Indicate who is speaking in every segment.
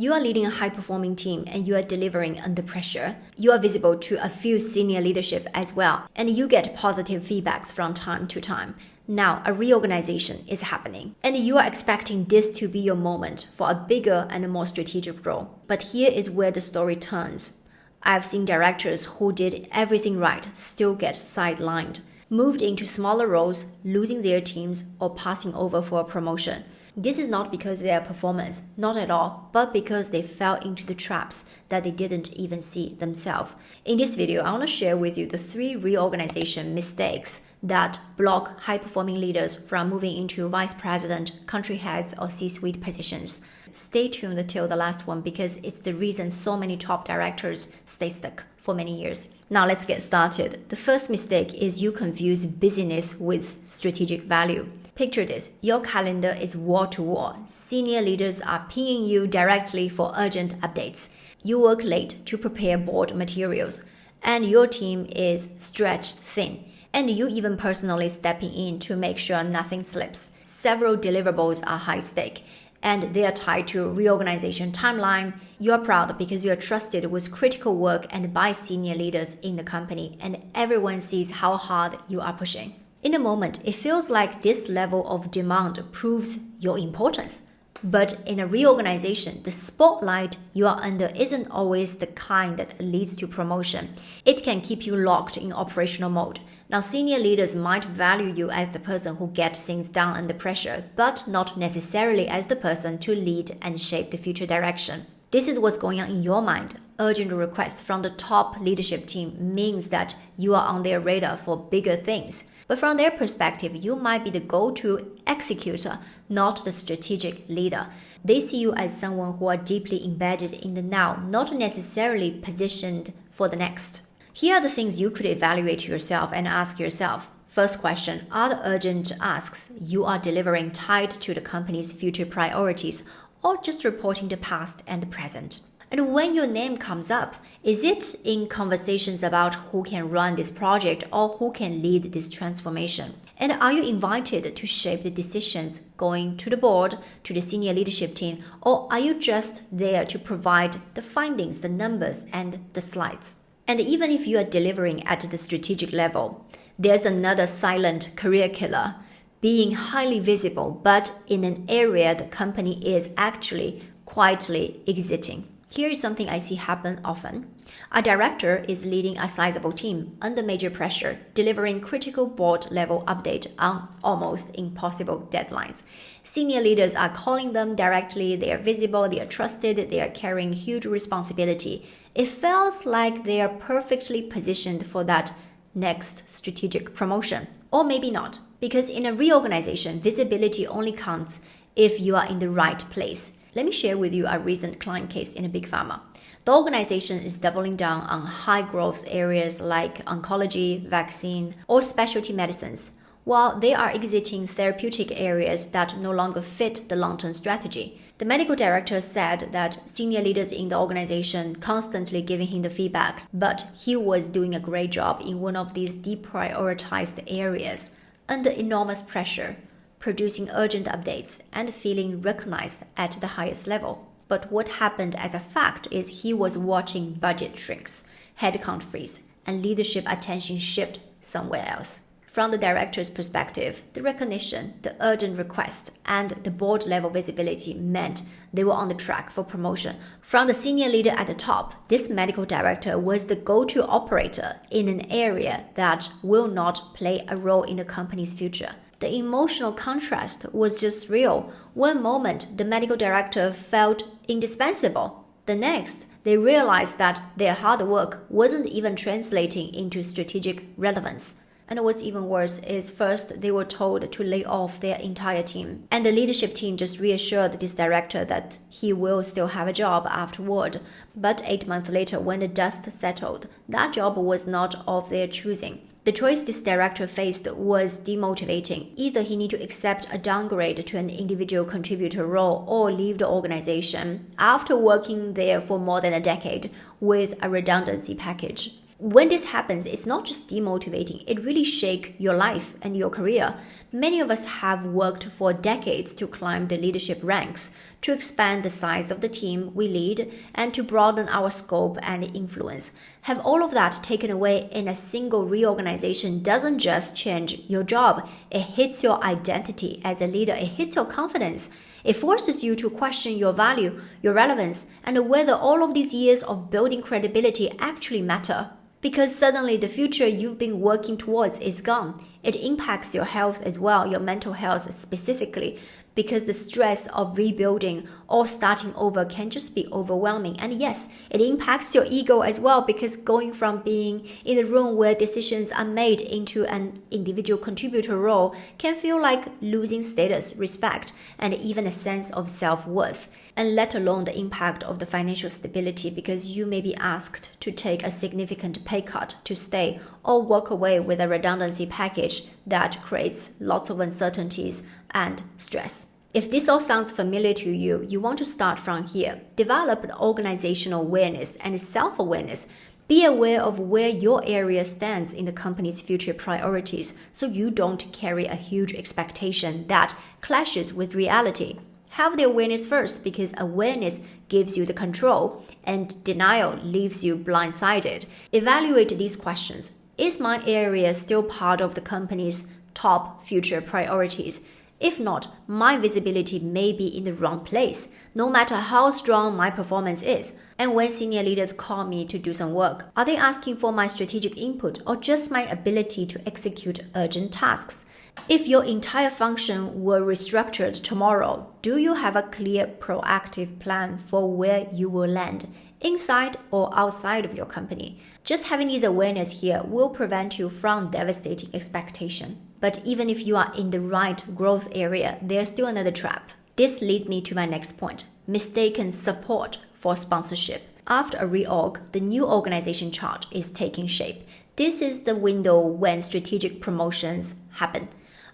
Speaker 1: You are leading a high-performing team and you are delivering under pressure. You are visible to a few senior leadership as well, and you get positive feedbacks from time to time. Now, a reorganization is happening, and you are expecting this to be your moment for a bigger and more strategic role. But here is where the story turns. I've seen directors who did everything right still get sidelined, moved into smaller roles, losing their teams, or passing over for a promotion. This is not because of their performance, not at all, but because they fell into the traps that they didn't even see themselves. In this video, I want to share with you the 3 reorganization mistakes that block high-performing leaders from moving into vice president, country heads, or C-suite positions. Stay tuned till the last one because it's the reason so many top directors stay stuck for many years. Now let's get started. The first mistake is you confuse busyness with strategic value. Picture this, your calendar is wall to wall. Senior leaders are pinging you directly for urgent updates. You work late to prepare board materials, and your team is stretched thin. And you even personally stepping in to make sure nothing slips. Several deliverables are high stake, and they are tied to reorganization timeline. You are proud because you are trusted with critical work and by senior leaders in the company, and everyone sees how hard you are pushing. In the moment, it feels like this level of demand proves your importance. But in a reorganization, the spotlight you are under isn't always the kind that leads to promotion. It can keep you locked in operational mode. Now, senior leaders might value you as the person who gets things done under pressure, but not necessarily as the person to lead and shape the future direction. This is what's going on in your mind. Urgent requests from the top leadership team means that you are on their radar for bigger things. But from their perspective, you might be the go-to executor, not the strategic leader. They see you as someone who are deeply embedded in the now, not necessarily positioned for the next. Here are the things you could evaluate yourself and ask yourself. First question, are the urgent asks you are delivering tied to the company's future priorities or just reporting the past and the present? And when your name comes up, is it in conversations about who can run this project or who can lead this transformation? And are you invited to shape the decisions going to the board, to the senior leadership team, or are you just there to provide the findings, the numbers, and the slides? And even if you are delivering at the strategic level, there's another silent career killer, being highly visible, but in an area the company is actually quietly exiting. Here is something I see happen often. A director is leading a sizable team under major pressure, delivering critical board-level update on almost impossible deadlines. Senior leaders are calling them directly, they are visible, they are trusted, they are carrying huge responsibility. It feels like they are perfectly positioned for that next strategic promotion. Or maybe not, because in a reorganization, visibility only counts if you are in the right place. Let me share with you a recent client case in a big pharma. The organization is doubling down on high growth areas like oncology, vaccine, or specialty medicines, while they are exiting therapeutic areas that no longer fit the long-term strategy. The medical director said that senior leaders in the organization constantly giving him the feedback, but he was doing a great job in one of these deprioritized areas under enormous pressure, producing urgent updates and feeling recognized at the highest level. But what happened as a fact is he was watching budget shrinks, headcount freeze, and leadership attention shift somewhere else. From the director's perspective, the recognition, the urgent request, and the board-level visibility meant they were on the track for promotion. From the senior leader at the top, this medical director was the go-to operator in an area that will not play a role in the company's future. The emotional contrast was just real. One moment, the medical director felt indispensable. The next, they realized that their hard work wasn't even translating into strategic relevance. And what's even worse is first, they were told to lay off their entire team. And the leadership team just reassured this director that he will still have a job afterward. But 8 months later, when the dust settled, that job was not of their choosing. The choice this director faced was demotivating. Either he need to accept a downgrade to an individual contributor role or leave the organization after working there for more than a decade with a redundancy package. When this happens, it's not just demotivating, it really shakes your life and your career. Many of us have worked for decades to climb the leadership ranks, to expand the size of the team we lead, and to broaden our scope and influence. Have all of that taken away in a single reorganization doesn't just change your job, it hits your identity as a leader, it hits your confidence. It forces you to question your value, your relevance, and whether all of these years of building credibility actually matter. Because suddenly the future you've been working towards is gone. It impacts your health as well, your mental health specifically, because the stress of rebuilding or starting over can just be overwhelming. And yes, it impacts your ego as well, because going from being in the room where decisions are made into an individual contributor role can feel like losing status, respect, and even a sense of self-worth. And let alone the impact of the financial stability, because you may be asked to take a significant pay cut to stay or walk away with a redundancy package that creates lots of uncertainties and stress. If this all sounds familiar to you, you want to start from here. Develop an organizational awareness and self-awareness. Be aware of where your area stands in the company's future priorities so you don't carry a huge expectation that clashes with reality. Have the awareness first, because awareness gives you the control and denial leaves you blindsided. Evaluate these questions. Is my area still part of the company's top future priorities? If not, my visibility may be in the wrong place, no matter how strong my performance is. And when senior leaders call me to do some work, are they asking for my strategic input or just my ability to execute urgent tasks? If your entire function were restructured tomorrow, do you have a clear, proactive plan for where you will land, inside or outside of your company? Just having this awareness here will prevent you from devastating expectation. But even if you are in the right growth area, there's still another trap. This leads me to my next point: mistaken support for sponsorship. After a reorg, the new organization chart is taking shape. This is the window when strategic promotions happen.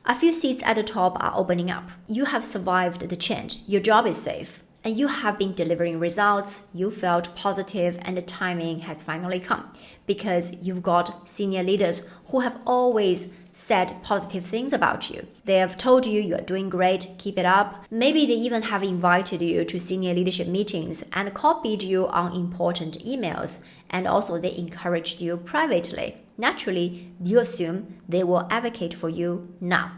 Speaker 1: A few seats at the top are opening up. You have survived the change. Your job is safe. And you have been delivering results. You felt positive, and the timing has finally come, because you've got senior leaders who have always said positive things about you. They have told you you're doing great, keep it up. Maybe they even have invited you to senior leadership meetings and copied you on important emails, and also they encouraged you privately. Naturally, you assume they will advocate for you now.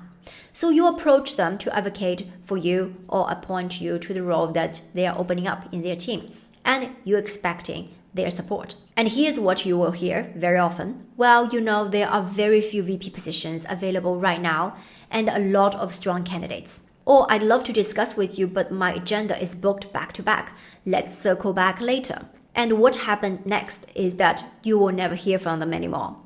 Speaker 1: So you approach them to advocate for you or appoint you to the role that they are opening up in their team, and you're expecting their support. And here's what you will hear very often: well, there are very few VP positions available right now and a lot of strong candidates. Or I'd love to discuss with you, but my agenda is booked back to back. Let's circle back later. And what happened next is that you will never hear from them anymore.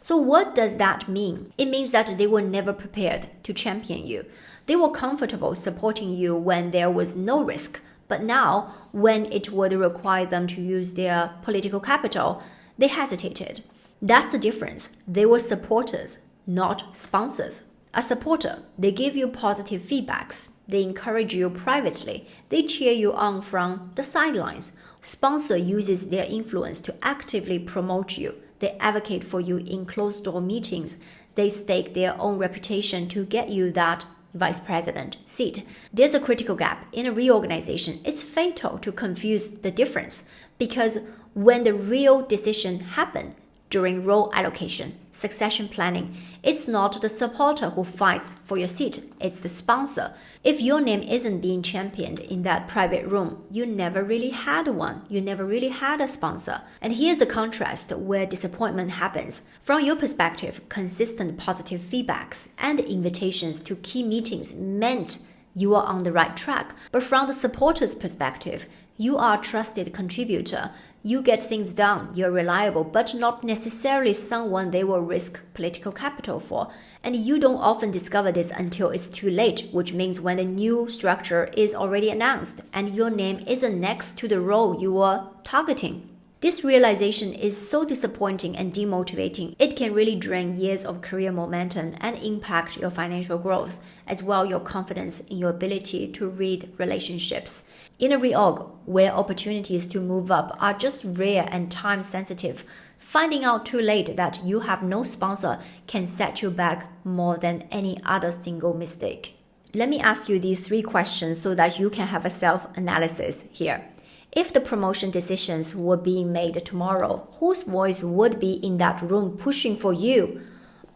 Speaker 1: So what does that mean? It means that they were never prepared to champion you. They were comfortable supporting you when there was no risk. But now, when it would require them to use their political capital, they hesitated. That's the difference. They were supporters, not sponsors. A supporter, they give you positive feedbacks. They encourage you privately. They cheer you on from the sidelines. Sponsor uses their influence to actively promote you. They advocate for you in closed-door meetings. They stake their own reputation to get you that vice president seat. There's a critical gap in a reorganization. It's fatal to confuse the difference, because when the real decision happens during role allocation, succession planning, it's not the supporter who fights for your seat, it's the sponsor. If your name isn't being championed in that private room, you never really had one. You never really had a sponsor. And here's the contrast where disappointment happens. From your perspective, consistent positive feedbacks and invitations to key meetings meant you are on the right track. But from the supporter's perspective, you are a trusted contributor. You get things done, you're reliable, but not necessarily someone they will risk political capital for. And you don't often discover this until it's too late, which means when the new structure is already announced and your name isn't next to the role you were targeting. This realization is so disappointing and demotivating. It can really drain years of career momentum and impact your financial growth, as well as your confidence in your ability to read relationships. In a reorg, where opportunities to move up are just rare and time sensitive, Finding out too late that you have no sponsor can set you back more than any other single mistake. Let me ask you these 3 questions so that you can have a self-analysis here. If the promotion decisions were being made tomorrow, whose voice would be in that room pushing for you?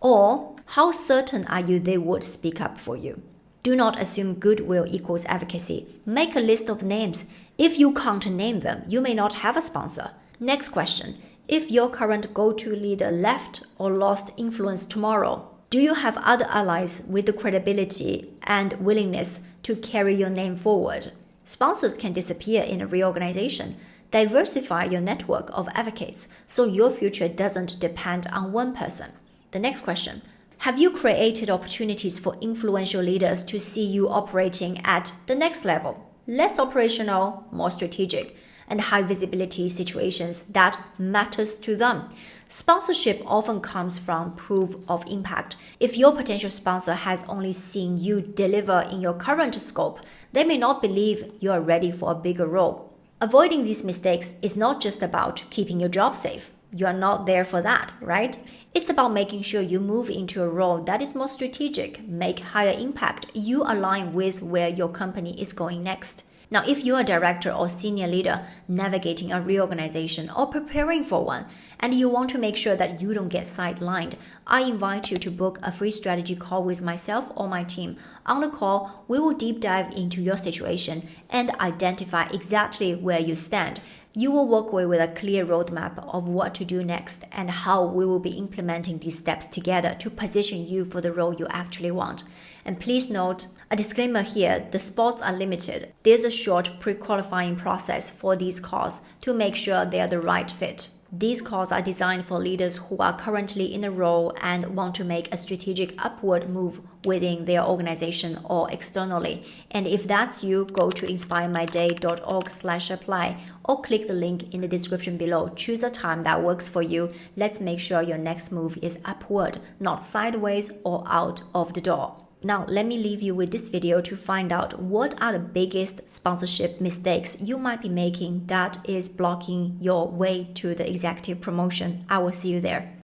Speaker 1: Or how certain are you they would speak up for you? Do not assume goodwill equals advocacy. Make a list of names. If you can't name them, you may not have a sponsor. Next question. If your current go-to leader left or lost influence tomorrow, do you have other allies with the credibility and willingness to carry your name forward? Sponsors can disappear in a reorganization. Diversify your network of advocates so your future doesn't depend on one person. The next question. Have you created opportunities for influential leaders to see you operating at the next level? Less operational, more strategic, and high visibility situations that matters to them. Sponsorship often comes from proof of impact. If your potential sponsor has only seen you deliver in your current scope, they may not believe you are ready for a bigger role. Avoiding these mistakes is not just about keeping your job safe. You are not there for that, right? It's about making sure you move into a role that is more strategic, make higher impact, you align with where your company is going next. Now, if you're a director or senior leader navigating a reorganization or preparing for one, and you want to make sure that you don't get sidelined, I invite you to book a free strategy call with myself or my team. On the call, we will deep dive into your situation and identify exactly where you stand. You will walk away with a clear roadmap of what to do next and how we will be implementing these steps together to position you for the role you actually want. And please note, a disclaimer here, the spots are limited. There's a short pre-qualifying process for these calls to make sure they are the right fit. These calls are designed for leaders who are currently in a role and want to make a strategic upward move within their organization or externally. And if that's you, go to inspiremyday.org/apply or click the link in the description below. Choose a time that works for you. Let's make sure your next move is upward, not sideways or out of the door. Now, let me leave you with this video to find out what are the biggest sponsorship mistakes you might be making that is blocking your way to the executive promotion. I will see you there.